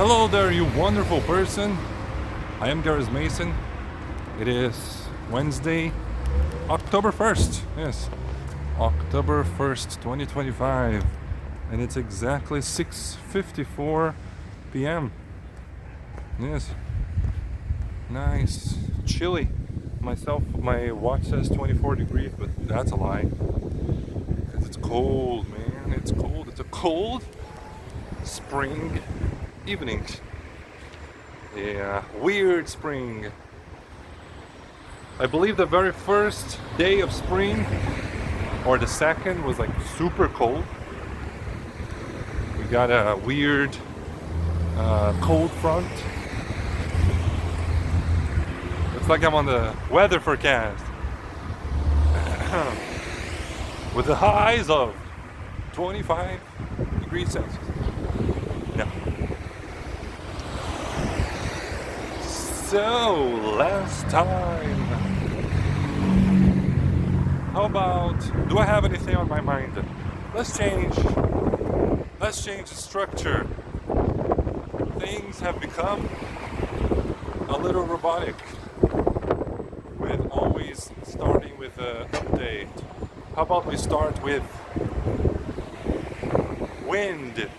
Hello there, you wonderful person. I am Gareth Mason. It is Wednesday, October 1st. Yes, October 1st, 2025. And it's exactly 6:54 p.m. Yes. Nice. Chilly. My watch says 24 degrees, but that's a lie. Because it's cold, man. It's cold. It's a cold spring evening. Yeah, weird spring. I believe the very first day of spring, or the second, was like super cold. We got a weird cold front. It's like I'm on the weather forecast. With the highs of 25 degrees Celsius. Yeah. So, last time. How about, do I have anything on my mind? Let's change the structure. Things have become a little robotic, with always starting with an update. How about we start with wind?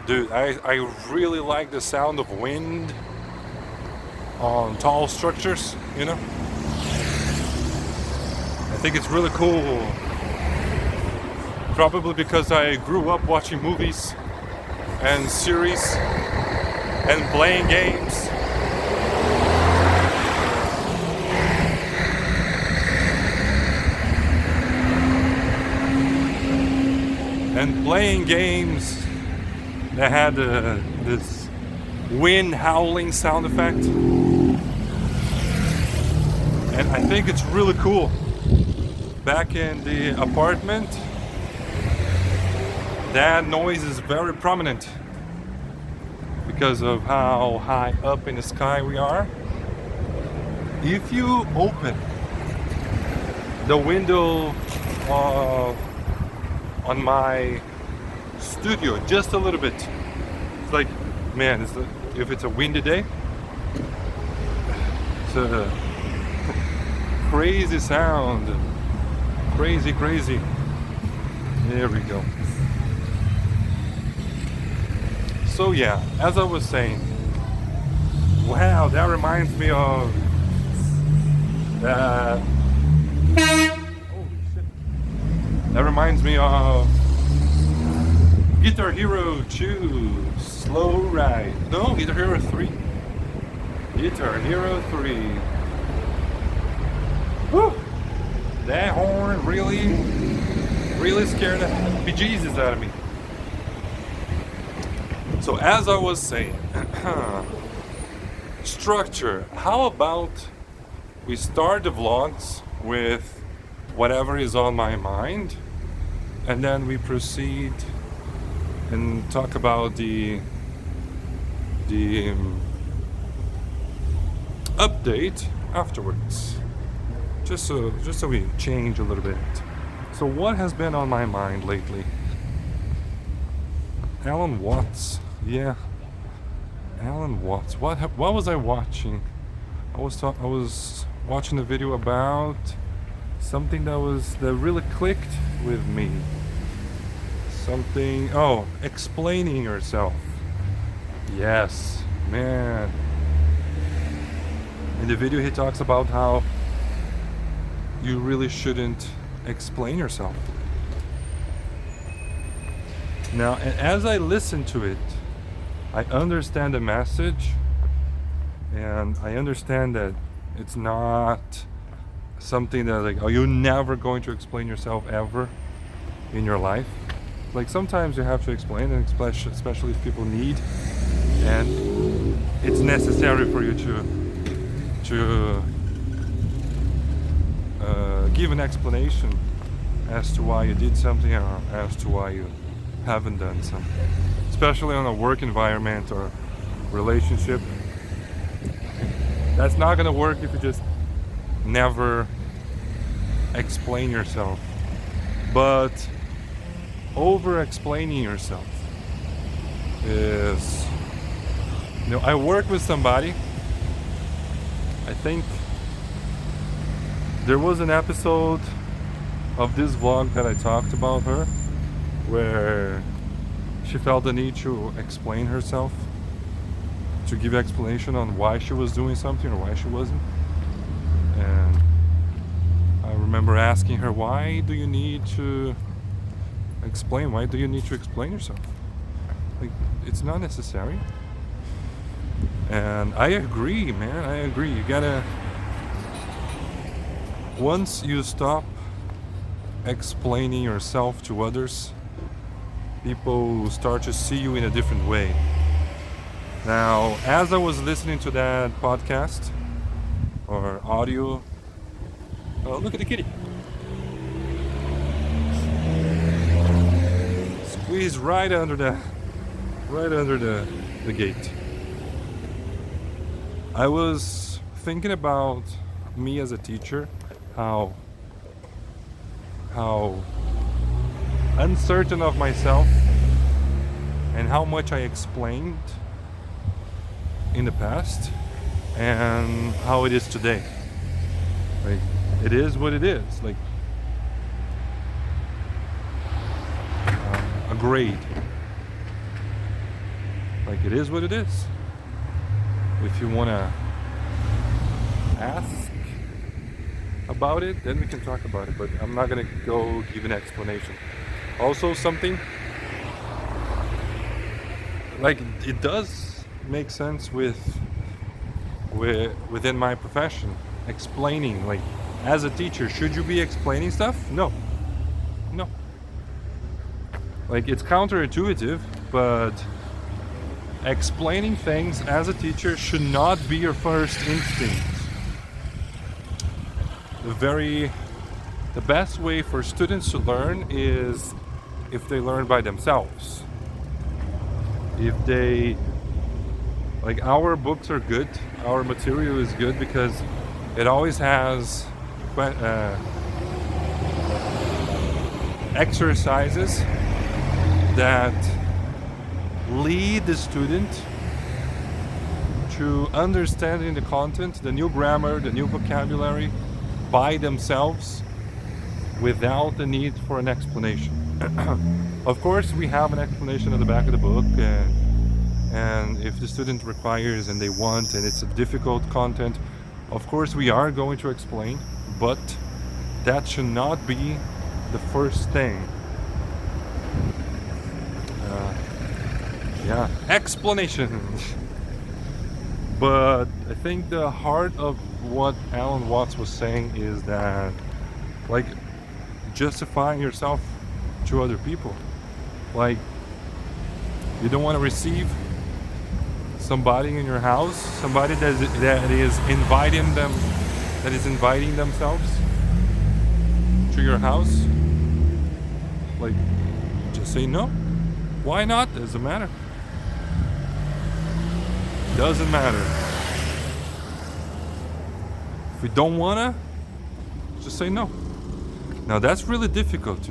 Dude, I really like the sound of wind on tall structures, you know? I think it's really cool. Probably because I grew up watching movies and series and playing games. And playing games that had this wind howling sound effect. And I think it's really cool. Back in the apartment, that noise is very prominent because of how high up in the sky we are. If you open the window on my studio just a little bit, it's like, man, if it's a windy day, it's a crazy sound. Crazy. There we go. So yeah, as I was saying, wow, that reminds me of that. Holy shit. That reminds me of Guitar Hero 2 Slow Ride. No, Guitar Hero 3. Guitar Hero 3. Woo! That horn really scared the bejesus out of me. So as I was saying, structure. How about we start the vlogs with whatever is on my mind, and then we proceed and talk about the update afterwards. Just so we change a little bit. So what has been on my mind lately? Alan Watts. Yeah. Alan Watts. What was I watching? I was watching a video about something that really clicked with me. Explaining yourself. Yes, man. In the video he talks about how you really shouldn't explain yourself. Now, and as I listen to it, I understand the message, and I understand that it's not something that like, oh, you're never going to explain yourself ever in your life. Like sometimes you have to explain, and especially if people need, and it's necessary for you to give an explanation as to why you did something or as to why you haven't done something, especially on a work environment or relationship. That's not gonna work if you just never explain yourself. But over explaining yourself is I work with somebody. I think there was an episode of this vlog that I talked about her, where she felt the need to explain herself, to give explanation on why she was doing something or why she wasn't. And I remember asking her, why do you need to explain? Why do you need to explain yourself? Like, it's not necessary. And I agree, man. I agree. You gotta, once you stop explaining yourself to others, people start to see you in a different way. Now, as I was listening to that podcast or audio, oh, look at the kitty. Squeeze right under the gate. I was thinking about me as a teacher, how uncertain of myself and how much I explained in the past and how it is today. Like, it is what it is. Like, a grade. Like, it is what it is. If you want to ask about it, then we can talk about it, but I'm not going to go give an explanation. Also, something like, it does make sense within my profession, explaining. Like, as a teacher, should you be explaining stuff? No. Like, it's counterintuitive, but explaining things as a teacher should not be your first instinct. The best way for students to learn is if they learn by themselves. If they, like, our books are good, our material is good because it always has exercises that lead the student to understanding the content, the new grammar, the new vocabulary by themselves without the need for an explanation. Of course, we have an explanation at the back of the book, and if the student requires and they want and it's a difficult content, of course we are going to explain, but that should not be the first thing. Explanation. But I think the heart of what Alan Watts was saying is that, like, justifying yourself to other people. Like, you don't want to receive somebody in your house, somebody that is inviting themselves to your house. Like, just say no. Why not? Doesn't matter. Doesn't matter. If we don't wanna, just say no. Now that's really difficult,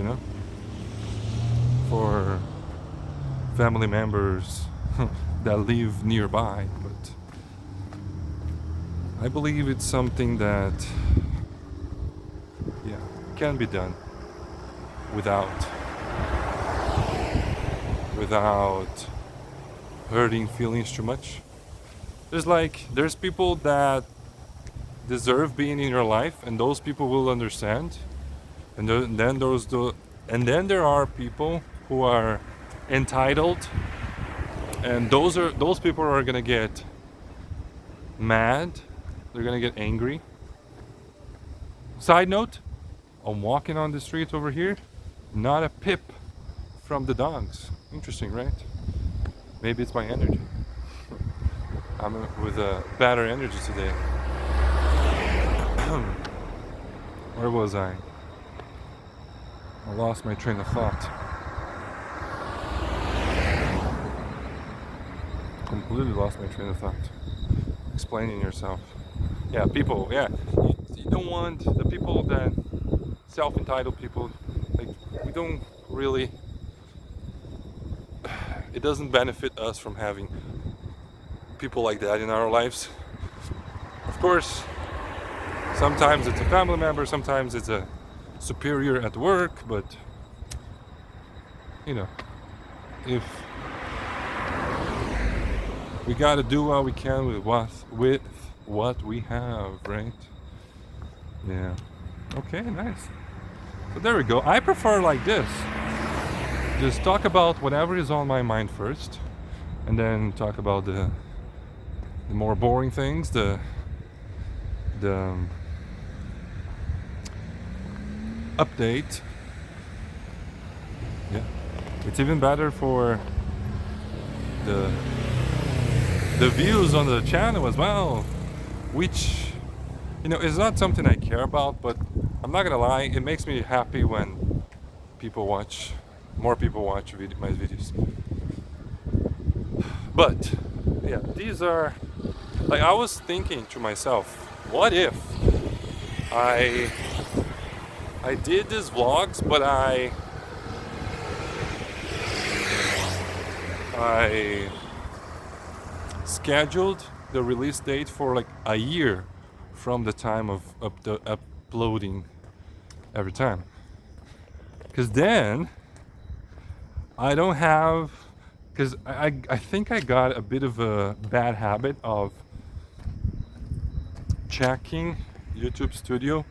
for family members that live nearby, but I believe it's something that, can be done without hurting feelings too much. There's people that deserve being in your life, and those people will understand. And then there are people who are entitled, and those people are gonna get mad. They're gonna get angry. Side note: I'm walking on the street over here, not a pip from the dogs. Interesting, right? Maybe it's my energy. I'm with a better energy today. Where was I? I lost my train of thought. Completely lost my train of thought. Explaining yourself. Yeah, people, You don't want the people that self-entitled people, like, we don't really, it doesn't benefit us from having people like that in our lives. Of course, sometimes it's a family member, sometimes it's a superior at work, but you know, if we gotta do what we can with what we have, right? Yeah. Okay, nice. So there we go. I prefer like this. Just talk about whatever is on my mind first, and then talk about the more boring things, the update. Yeah, it's even better for the views on the channel as well, which is not something I care about, but I'm not gonna lie, it makes me happy when more people watch my videos. But yeah, these are like, I was thinking to myself, what if I did these vlogs, but I scheduled the release date for like a year from the time of uploading every time, because then I don't have, because I think I got a bit of a bad habit of checking YouTube Studio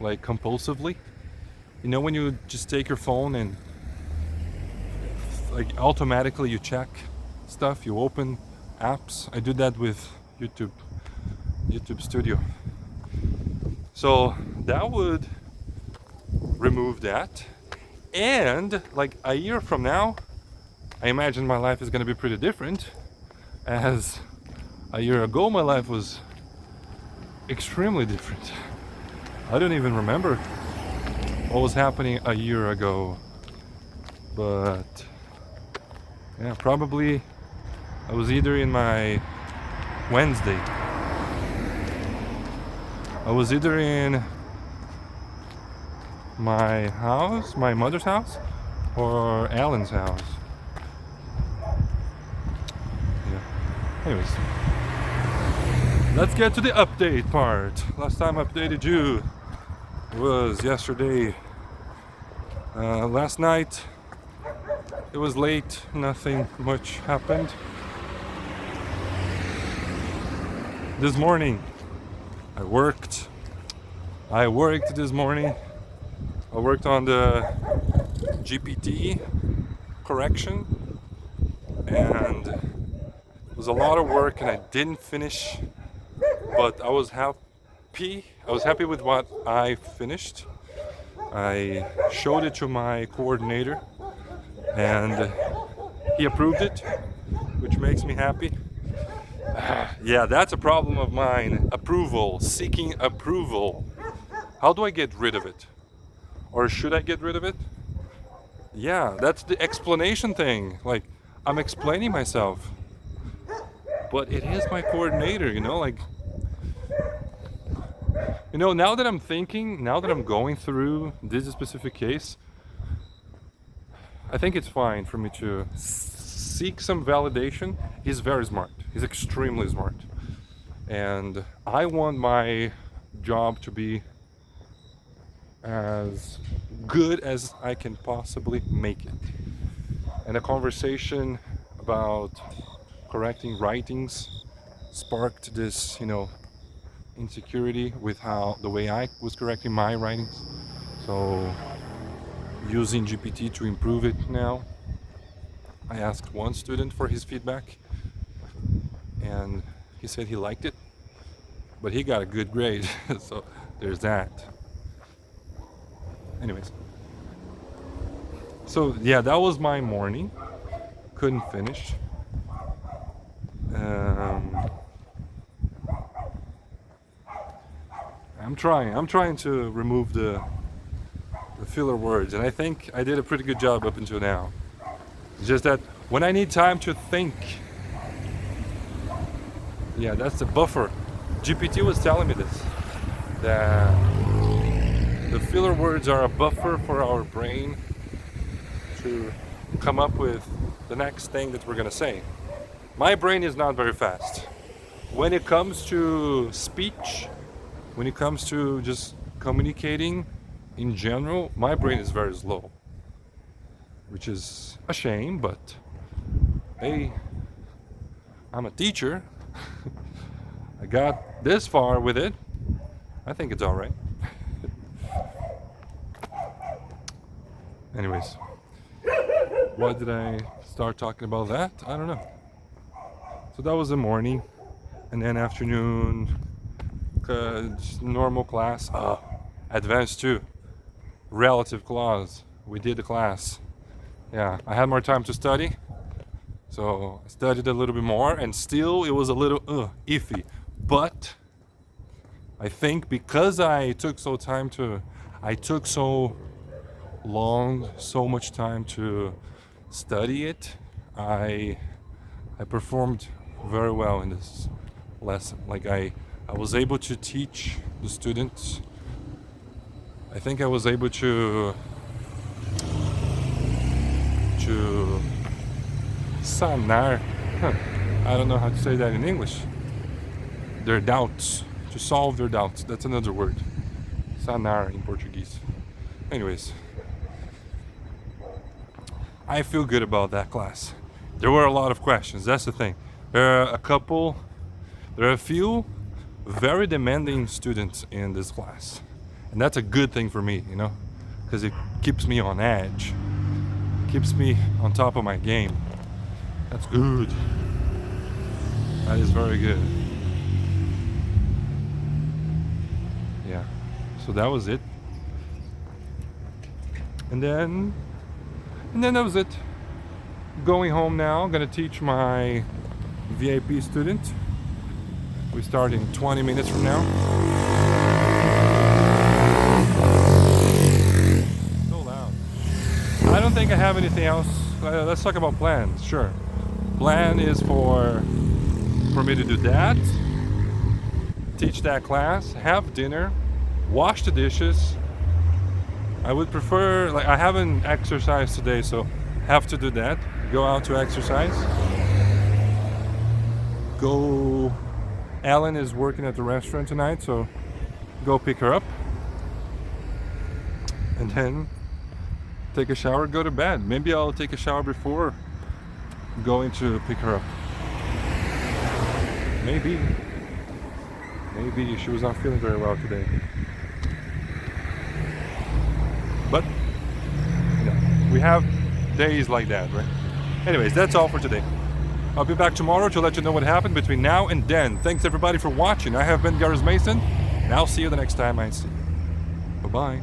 like compulsively. When you just take your phone and like automatically you check stuff, you open apps. I do that with YouTube Studio. So that would remove that. And like a year from now, I imagine my life is going to be pretty different, as a year ago my life was extremely different. I don't even remember what was happening a year ago. But yeah, probably I was either in my Wednesday. I was either in my house, my mother's house, or Alan's house. Yeah. Anyways, let's get to the update part. Last time I updated you was yesterday. Last night it was late, nothing much happened. This morning I worked this morning. I worked on the GPT correction, and it was a lot of work and I didn't finish, but I was happy with what I finished. I showed it to my coordinator and he approved it, which makes me happy. Yeah, that's a problem of mine. Seeking approval. How do I get rid of it? Or should I get rid of it? Yeah, that's the explanation thing. Like, I'm explaining myself. But it is my coordinator, now that I'm going through this specific case, I think it's fine for me to seek some validation. He's very smart. He's extremely smart. And I want my job to be as good as I can possibly make it. And a conversation about correcting writings sparked this, insecurity with the way I was correcting my writings. So using GPT to improve it now. I asked one student for his feedback and he said he liked it, but he got a good grade. So there's that. Anyways, so yeah, that was my morning. Couldn't finish. I'm trying to remove the filler words, and I think I did a pretty good job up until now. It's just that when I need time to think, yeah, that's the buffer. GPT was telling me this, that the filler words are a buffer for our brain to come up with the next thing that we're gonna say. My brain is not very fast. When it comes to speech, when it comes to just communicating in general, my brain is very slow, which is a shame, but hey, I'm a teacher. I got this far with it. I think it's all right. Anyways, why did I start talking about that? I don't know. So that was the morning, and then afternoon, normal class. Advanced too. Relative clause. We did the class. Yeah, I had more time to study, so I studied a little bit more, and still it was a little iffy. But I think because I took so much time to study it, I performed very well in this lesson. Like I was able to teach the students. I think I was able to sanar. I don't know how to say that in English. Their doubts, to solve their doubts. That's another word. Sanar in Portuguese. Anyways, I feel good about that class. There were a lot of questions. That's the thing. There are a few very demanding students in this class. And that's a good thing for me, because it keeps me on edge. Keeps me on top of my game. That's good. That is very good. Yeah. So that was it. And then that was it. Going home now. I'm gonna teach my VIP student. We start in 20 minutes from now. So loud. I don't think I have anything else. Let's talk about plans. Sure. Plan is for me to do that, teach that class, have dinner, wash the dishes. I would prefer, I haven't exercised today, so have to do that. Go out to exercise. Ellen is working at the restaurant tonight, so go pick her up. And then take a shower, go to bed. Maybe I'll take a shower before going to pick her up. Maybe she was not feeling very well today. But we have days like that, right? Anyways, that's all for today. I'll be back tomorrow to let you know what happened between now and then. Thanks everybody for watching. I have been Gareth Mason, and I'll see you the next time I see you. Bye-bye.